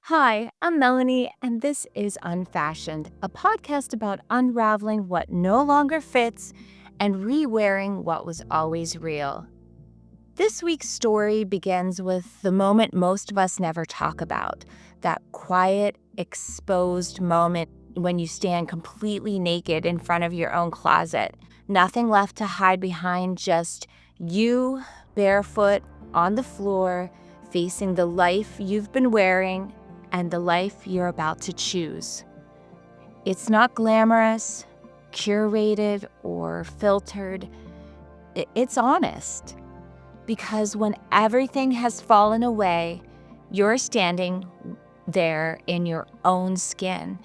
Hi, I'm Melanie, and this is Unfashioned, a podcast about unraveling what no longer fits and re-wearing what was always real. This week's story begins with the moment most of us never talk about, that quiet, exposed moment when you stand completely naked in front of your own closet. Nothing left to hide behind, just you, barefoot, on the floor, facing the life you've been wearing and the life you're about to choose. It's not glamorous, curated, or filtered. It's honest. Because when everything has fallen away, you're standing there in your own skin.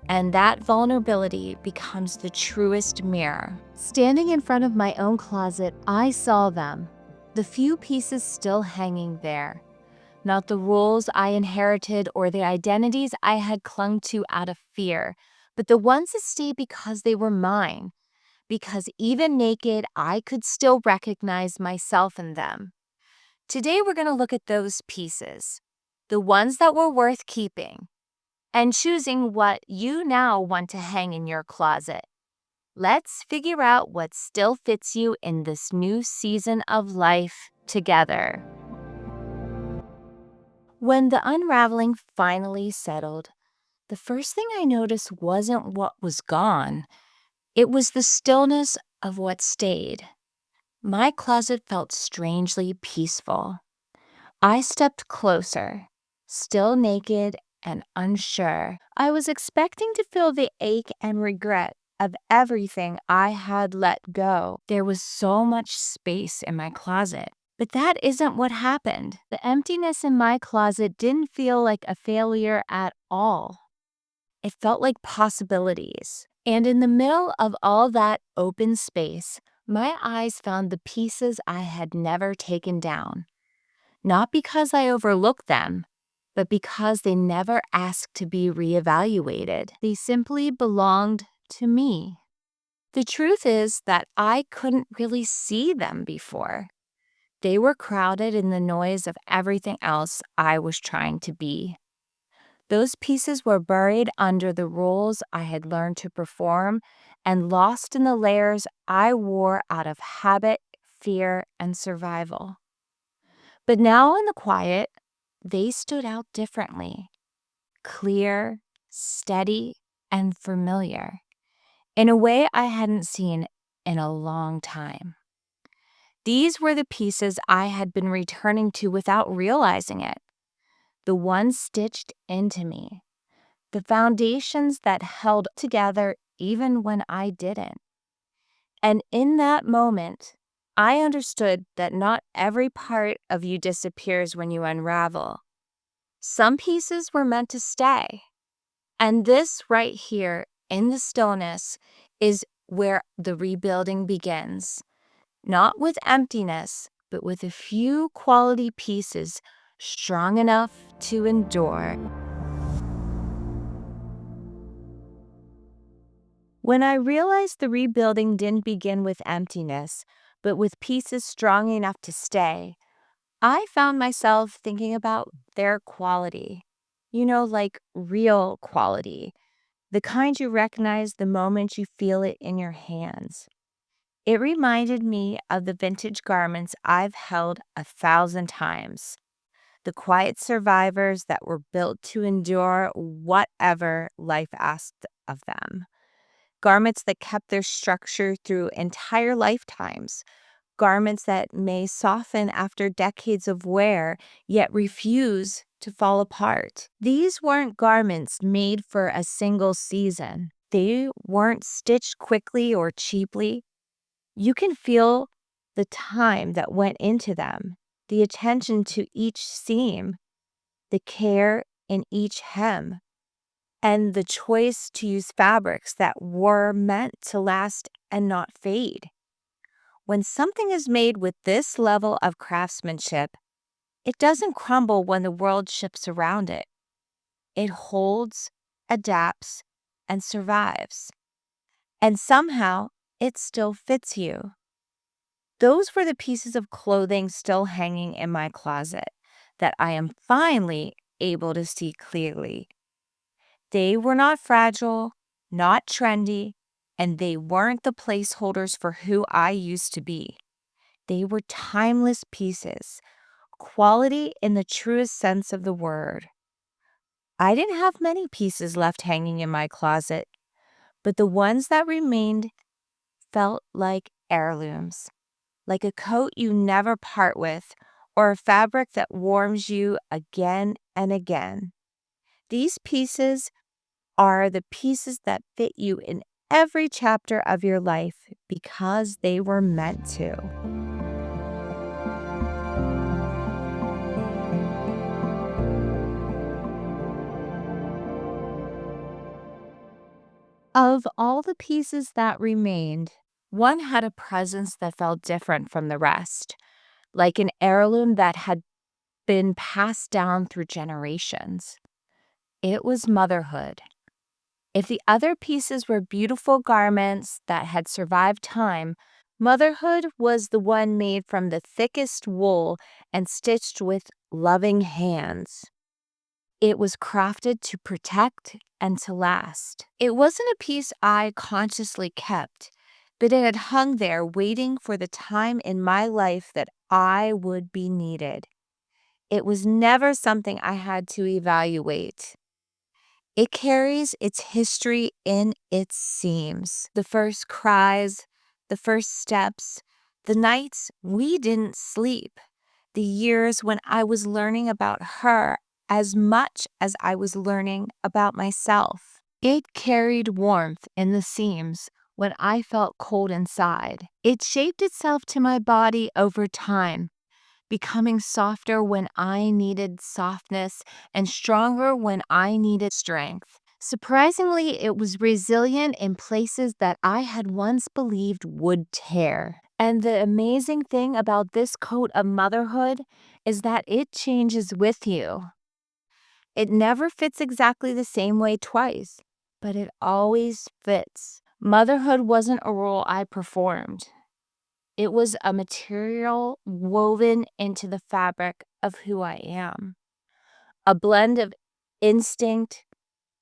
And that vulnerability becomes the truest mirror. Standing in front of my own closet, I saw them. The few pieces still hanging there. Not the rules I inherited or the identities I had clung to out of fear, but the ones that stayed because they were mine. Because even naked, I could still recognize myself in them. Today, we're going to look at those pieces, the ones that were worth keeping, and choosing what you now want to hang in your closet. Let's figure out what still fits you in this new season of life together. When the unraveling finally settled, the first thing I noticed wasn't what was gone. It was the stillness of what stayed. My closet felt strangely peaceful. I stepped closer, still naked and unsure. I was expecting to feel the ache and regret of everything I had let go. There was so much space in my closet. But that isn't what happened. The emptiness in my closet didn't feel like a failure at all. It felt like possibilities. And in the middle of all that open space, my eyes found the pieces I had never taken down. Not because I overlooked them, but because they never asked to be reevaluated. They simply belonged to me. The truth is that I couldn't really see them before. They were crowded in the noise of everything else I was trying to be. Those pieces were buried under the roles I had learned to perform and lost in the layers I wore out of habit, fear, and survival. But now in the quiet, they stood out differently, clear, steady, and familiar, in a way I hadn't seen in a long time. These were the pieces I had been returning to without realizing it, the ones stitched into me, the foundations that held together even when I didn't. And in that moment, I understood that not every part of you disappears when you unravel. Some pieces were meant to stay. And this right here in the stillness is where the rebuilding begins. Not with emptiness, but with a few quality pieces strong enough to endure. When I realized the rebuilding didn't begin with emptiness, but with pieces strong enough to stay, I found myself thinking about their quality. Like real quality, the kind you recognize the moment you feel it in your hands. It reminded me of the vintage garments I've held 1,000 times, the quiet survivors that were built to endure whatever life asked of them. Garments that kept their structure through entire lifetimes. Garments that may soften after decades of wear, yet refuse to fall apart. These weren't garments made for a single season. They weren't stitched quickly or cheaply. You can feel the time that went into them, the attention to each seam, the care in each hem, and the choice to use fabrics that were meant to last and not fade. When something is made with this level of craftsmanship, it doesn't crumble when the world shifts around it. It holds, adapts, and survives. And somehow, it still fits you. Those were the pieces of clothing still hanging in my closet that I am finally able to see clearly. They were not fragile, not trendy, and they weren't the placeholders for who I used to be. They were timeless pieces, quality in the truest sense of the word. I didn't have many pieces left hanging in my closet, but the ones that remained felt like heirlooms, like a coat you never part with, or a fabric that warms you again and again. These pieces are the pieces that fit you in every chapter of your life because they were meant to. Of all the pieces that remained, one had a presence that felt different from the rest, like an heirloom that had been passed down through generations. It was motherhood. If the other pieces were beautiful garments that had survived time, motherhood was the one made from the thickest wool and stitched with loving hands. It was crafted to protect and to last. It wasn't a piece I consciously kept, but it had hung there waiting for the time in my life that I would be needed. It was never something I had to evaluate. It carries its history in its seams. The first cries, the first steps, the nights we didn't sleep, the years when I was learning about her as much as I was learning about myself. It carried warmth in the seams when I felt cold inside. It shaped itself to my body over time, becoming softer when I needed softness and stronger when I needed strength. Surprisingly, it was resilient in places that I had once believed would tear. And the amazing thing about this coat of motherhood is that it changes with you. It never fits exactly the same way twice, but it always fits. Motherhood wasn't a role I performed. It was a material woven into the fabric of who I am. A blend of instinct,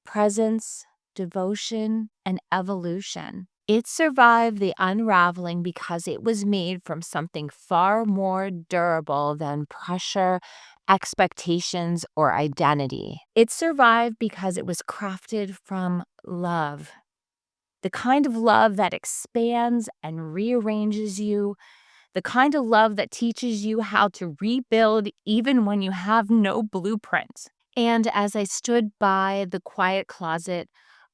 presence, devotion, and evolution. It survived the unraveling because it was made from something far more durable than pressure, expectations, or identity. It survived because it was crafted from love. The kind of love that expands and rearranges you, the kind of love that teaches you how to rebuild even when you have no blueprint. And as I stood by the quiet closet,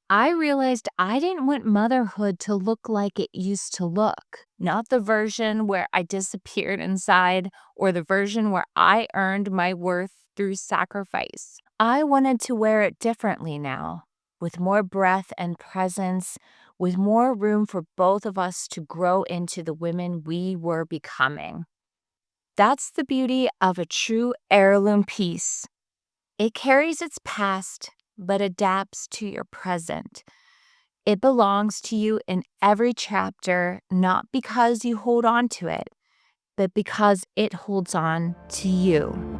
I realized I didn't want motherhood to look like it used to look. Not the version where I disappeared inside or the version where I earned my worth through sacrifice. I wanted to wear it differently now, with more breath and presence, with more room for both of us to grow into the women we were becoming. That's the beauty of a true heirloom piece. It carries its past, but adapts to your present. It belongs to you in every chapter, not because you hold on to it, but because it holds on to you.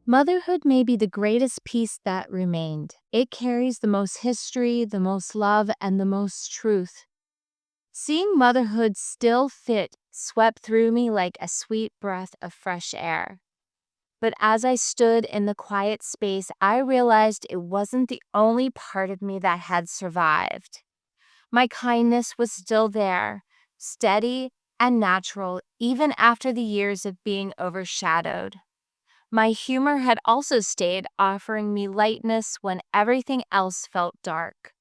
Motherhood may be the greatest piece that remained. It carries the most history, the most love, and the most truth. Seeing motherhood still fit swept through me like a sweet breath of fresh air. But as I stood in the quiet space, I realized it wasn't the only part of me that had survived. My kindness was still there, steady and natural, even after the years of being overshadowed. My humor had also stayed, offering me lightness when everything else felt dark.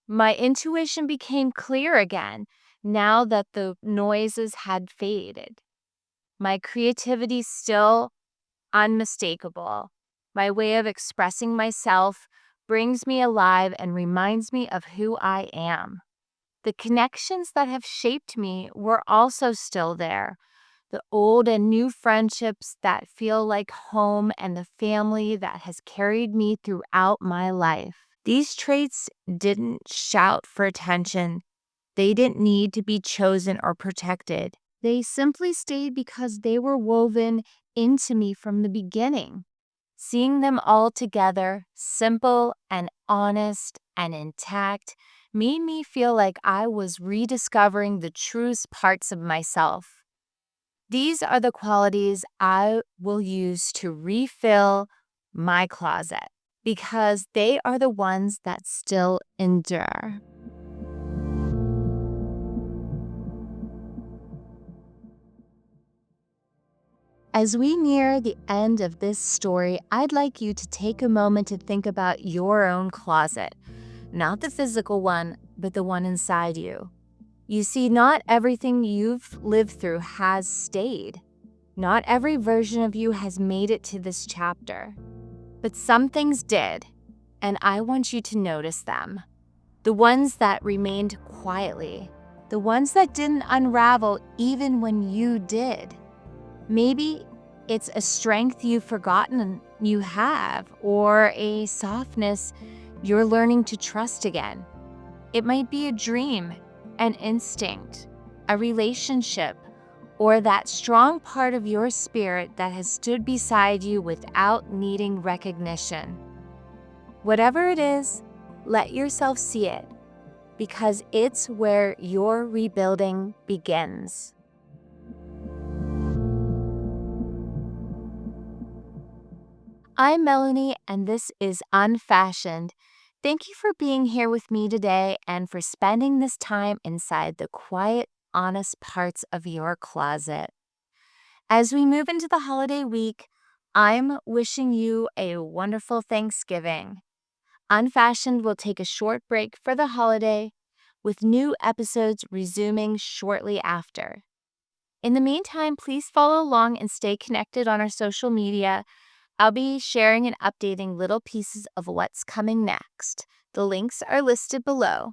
My intuition became clear again now that the noises had faded. My creativity still unmistakable. My way of expressing myself brings me alive and reminds me of who I am. The connections that have shaped me were also still there. The old and new friendships that feel like home and the family that has carried me throughout my life. These traits didn't shout for attention. They didn't need to be chosen or protected. They simply stayed because they were woven into me from the beginning. Seeing them all together, simple and honest and intact, made me feel like I was rediscovering the truest parts of myself. These are the qualities I will use to refill my closet because they are the ones that still endure. As we near the end of this story, I'd like you to take a moment to think about your own closet, not the physical one, but the one inside you. You see, not everything you've lived through has stayed. Not every version of you has made it to this chapter, but some things did, and I want you to notice them. The ones that remained quietly, the ones that didn't unravel even when you did. Maybe it's a strength you've forgotten you have, or a softness you're learning to trust again. It might be a dream, an instinct, a relationship, or that strong part of your spirit that has stood beside you without needing recognition. Whatever it is, let yourself see it, because it's where your rebuilding begins. I'm Melanie, and this is Unfashioned. Thank you for being here with me today and for spending this time inside the quiet, honest parts of your closet. As we move into the holiday week, I'm wishing you a wonderful Thanksgiving. Unfashioned will take a short break for the holiday, with new episodes resuming shortly after. In the meantime, please follow along and stay connected on our social media. I'll be sharing and updating little pieces of what's coming next. The links are listed below.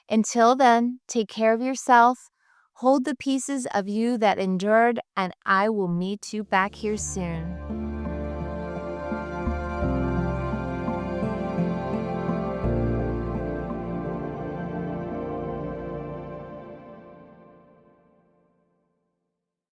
Until then, take care of yourself, hold the pieces of you that endured, and I will meet you back here soon.